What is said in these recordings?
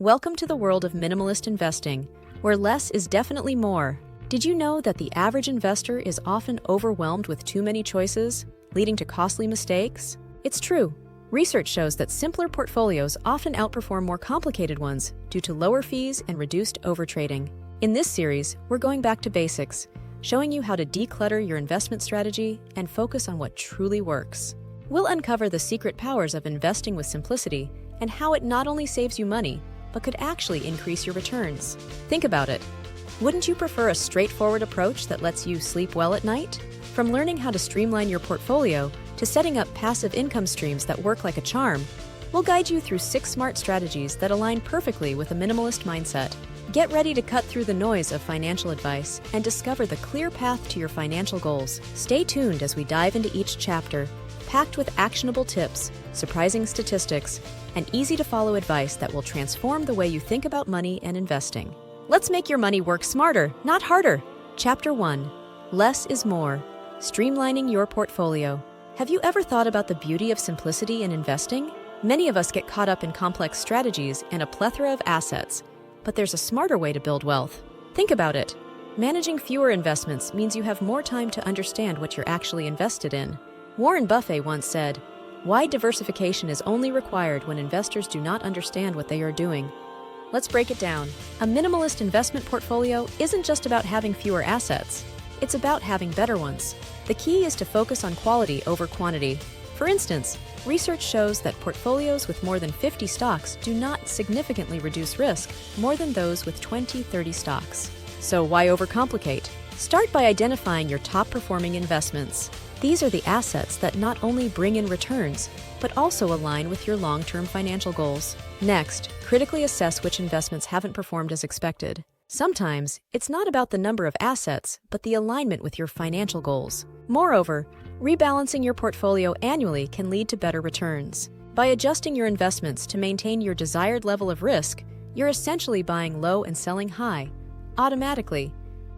Welcome to the world of minimalist investing, where less is definitely more. Did you know that the average investor is often overwhelmed with too many choices, leading to costly mistakes? It's true. Research shows that simpler portfolios often outperform more complicated ones due to lower fees and reduced overtrading. In this series, we're going back to basics, showing you how to declutter your investment strategy and focus on what truly works. We'll uncover the secret powers of investing with simplicity and how it not only saves you money, but could actually increase your returns. Think about it. Wouldn't you prefer a straightforward approach that lets you sleep well at night? From learning how to streamline your portfolio to setting up passive income streams that work like a charm, we'll guide you through 6 smart strategies that align perfectly with a minimalist mindset. Get ready to cut through the noise of financial advice and discover the clear path to your financial goals. Stay tuned as we dive into each chapter, packed with actionable tips, surprising statistics, and easy-to-follow advice that will transform the way you think about money and investing. Let's make your money work smarter, not harder. Chapter 1. Less is more. Streamlining your portfolio. Have you ever thought about the beauty of simplicity in investing? Many of us get caught up in complex strategies and a plethora of assets, but there's a smarter way to build wealth. Think about it. Managing fewer investments means you have more time to understand what you're actually invested in. Warren Buffett once said, "Wide diversification is only required when investors do not understand what they are doing." Let's break it down. A minimalist investment portfolio isn't just about having fewer assets. It's about having better ones. The key is to focus on quality over quantity. For instance, research shows that portfolios with more than 50 stocks do not significantly reduce risk more than those with 20-30 stocks. So why overcomplicate? Start by identifying your top-performing investments. These are the assets that not only bring in returns, but also align with your long-term financial goals. Next, critically assess which investments haven't performed as expected. Sometimes, it's not about the number of assets, but the alignment with your financial goals. Moreover, rebalancing your portfolio annually can lead to better returns. By adjusting your investments to maintain your desired level of risk, you're essentially buying low and selling high, automatically.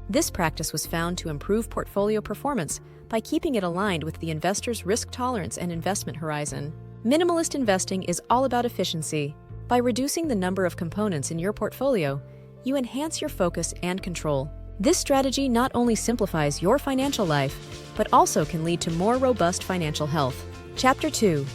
This practice was found to improve portfolio performance by keeping it aligned with the investor's risk tolerance and investment horizon. Minimalist investing is all about efficiency. By reducing the number of components in your portfolio, you enhance your focus and control. This strategy not only simplifies your financial life, but also can lead to more robust financial health. Chapter 2.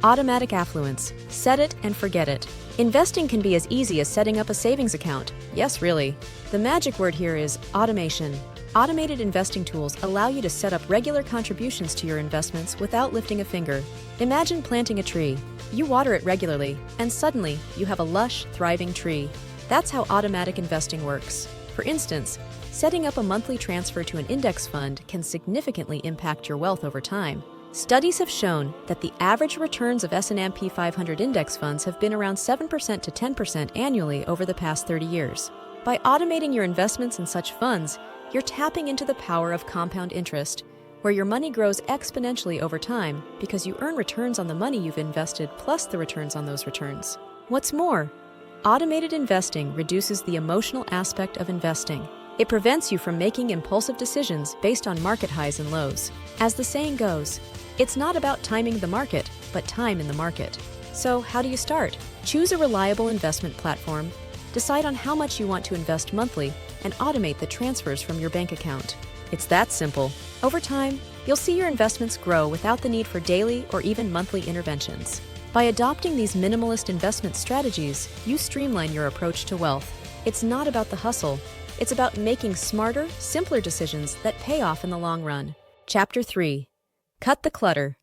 Automatic affluence. Set it and forget it. Investing can be as easy as setting up a savings account. Yes, really. The magic word here is automation. Automated investing tools allow you to set up regular contributions to your investments without lifting a finger. Imagine planting a tree. You water it regularly, and suddenly you have a lush, thriving tree. That's how automatic investing works. For instance, setting up a monthly transfer to an index fund can significantly impact your wealth over time. Studies have shown that the average returns of S&P 500 index funds have been around 7% to 10% annually over the past 30 years. By automating your investments in such funds, you're tapping into the power of compound interest, where your money grows exponentially over time because you earn returns on the money you've invested plus the returns on those returns. What's more, automated investing reduces the emotional aspect of investing. It prevents you from making impulsive decisions based on market highs and lows. As the saying goes, it's not about timing the market, but time in the market. So how do you start? Choose a reliable investment platform, decide on how much you want to invest monthly, and automate the transfers from your bank account. It's that simple. Over time, you'll see your investments grow without the need for daily or even monthly interventions. By adopting these minimalist investment strategies, you streamline your approach to wealth. It's not about the hustle. It's about making smarter, simpler decisions that pay off in the long run. Chapter 3. Cut the clutter.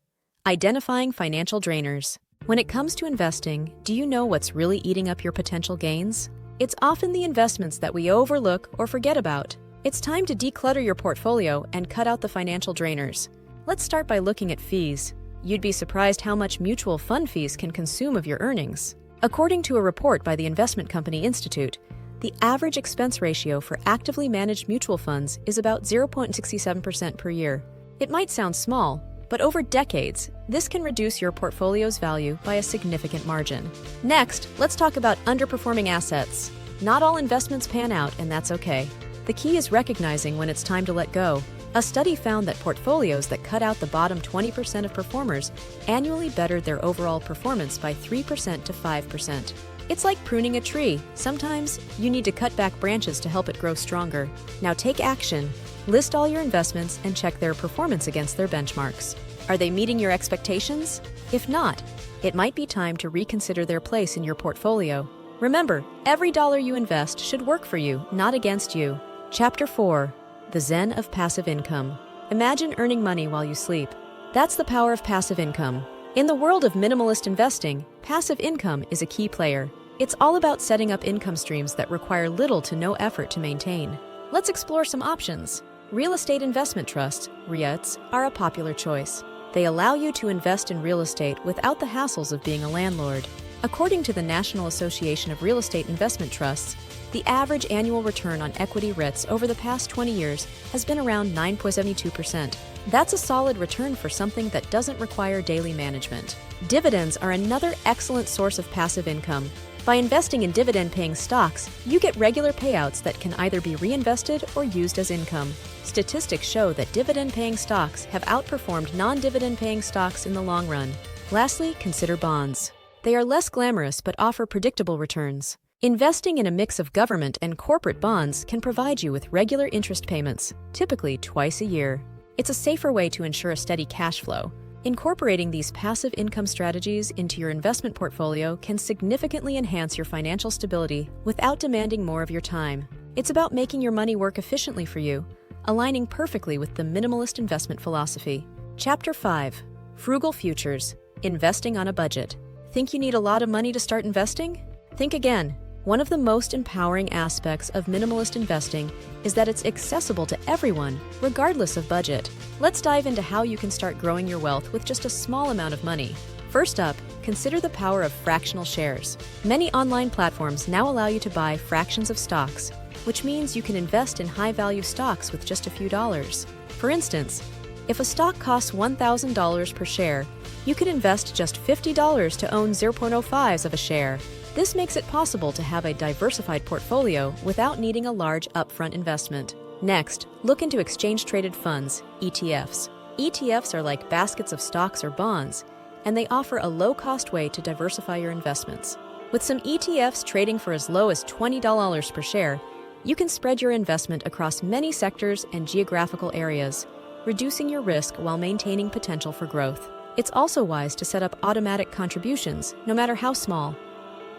Identifying financial drainers. When it comes to investing, do you know what's really eating up your potential gains? It's often the investments that we overlook or forget about. It's time to declutter your portfolio and cut out the financial drainers. Let's start by looking at fees. You'd be surprised how much mutual fund fees can consume of your earnings. According to a report by the Investment Company Institute, the average expense ratio for actively managed mutual funds is about 0.67% per year. It might sound small, but over decades, this can reduce your portfolio's value by a significant margin. Next, let's talk about underperforming assets. Not all investments pan out, and that's okay. The key is recognizing when it's time to let go. A study found that portfolios that cut out the bottom 20% of performers annually bettered their overall performance by 3% to 5%. It's like pruning a tree. Sometimes you need to cut back branches to help it grow stronger. Now take action. List all your investments and check their performance against their benchmarks. Are they meeting your expectations? If not, it might be time to reconsider their place in your portfolio. Remember, every dollar you invest should work for you, not against you. Chapter 4. The Zen of Passive Income. Imagine earning money while you sleep. That's the power of passive income. In the world of minimalist investing, passive income is a key player. It's all about setting up income streams that require little to no effort to maintain. Let's explore some options. Real estate investment trusts, REITs, are a popular choice. They allow you to invest in real estate without the hassles of being a landlord. According to the National Association of Real Estate Investment Trusts, the average annual return on equity REITs over the past 20 years has been around 9.72%. That's a solid return for something that doesn't require daily management. Dividends are another excellent source of passive income. By investing in dividend-paying stocks, you get regular payouts that can either be reinvested or used as income. Statistics show that dividend-paying stocks have outperformed non-dividend-paying stocks in the long run. Lastly, consider bonds. They are less glamorous but offer predictable returns. Investing in a mix of government and corporate bonds can provide you with regular interest payments, typically twice a year. It's a safer way to ensure a steady cash flow. Incorporating these passive income strategies into your investment portfolio can significantly enhance your financial stability without demanding more of your time. It's about making your money work efficiently for you, aligning perfectly with the minimalist investment philosophy. Chapter 5. Frugal Futures. Investing on a Budget. Think you need a lot of money to start investing? Think again. One of the most empowering aspects of minimalist investing is that it's accessible to everyone, regardless of budget. Let's dive into how you can start growing your wealth with just a small amount of money. First up, consider the power of fractional shares. Many online platforms now allow you to buy fractions of stocks, which means you can invest in high-value stocks with just a few dollars. For instance, if a stock costs $1,000 per share, you could invest just $50 to own 0.05s of a share. This makes it possible to have a diversified portfolio without needing a large upfront investment. Next, look into exchange-traded funds, ETFs. ETFs are like baskets of stocks or bonds, and they offer a low-cost way to diversify your investments. With some ETFs trading for as low as $20 per share, you can spread your investment across many sectors and geographical areas, reducing your risk while maintaining potential for growth. It's also wise to set up automatic contributions, no matter how small.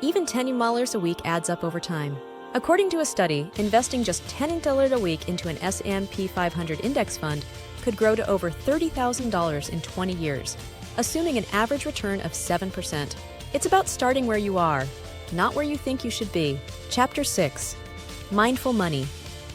Even $10 a week adds up over time. According to a study, investing just $10 a week into an S&P 500 index fund could grow to over $30,000 in 20 years, assuming an average return of 7%. It's about starting where you are, not where you think you should be. Chapter 6. Mindful Money.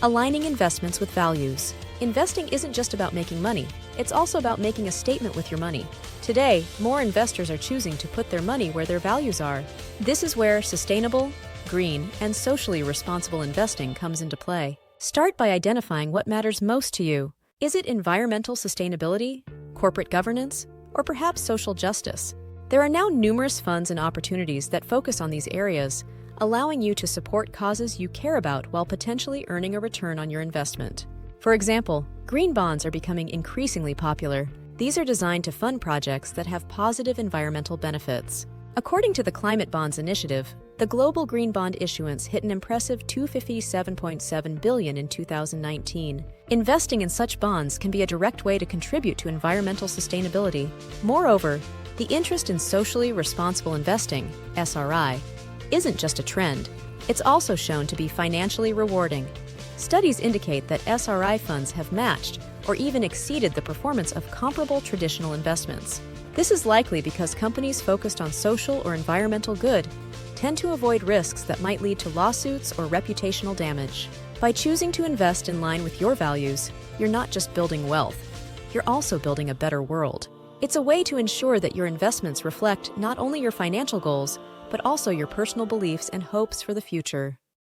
Aligning investments with values. Investing isn't just about making money, it's also about making a statement with your money. Today, more investors are choosing to put their money where their values are. This is where sustainable, green, and socially responsible investing comes into play. Start by identifying what matters most to you. Is it environmental sustainability, corporate governance, or perhaps social justice? There are now numerous funds and opportunities that focus on these areas, allowing you to support causes you care about while potentially earning a return on your investment. For example, green bonds are becoming increasingly popular. These are designed to fund projects that have positive environmental benefits. According to the Climate Bonds Initiative, the global green bond issuance hit an impressive $257.7 billion in 2019. Investing in such bonds can be a direct way to contribute to environmental sustainability. Moreover, the interest in socially responsible investing, SRI, isn't just a trend. It's also shown to be financially rewarding. Studies indicate that SRI funds have matched or even exceeded the performance of comparable traditional investments. This is likely because companies focused on social or environmental good tend to avoid risks that might lead to lawsuits or reputational damage. By choosing to invest in line with your values, you're not just building wealth, you're also building a better world. It's a way to ensure that your investments reflect not only your financial goals, but also your personal beliefs and hopes for the future.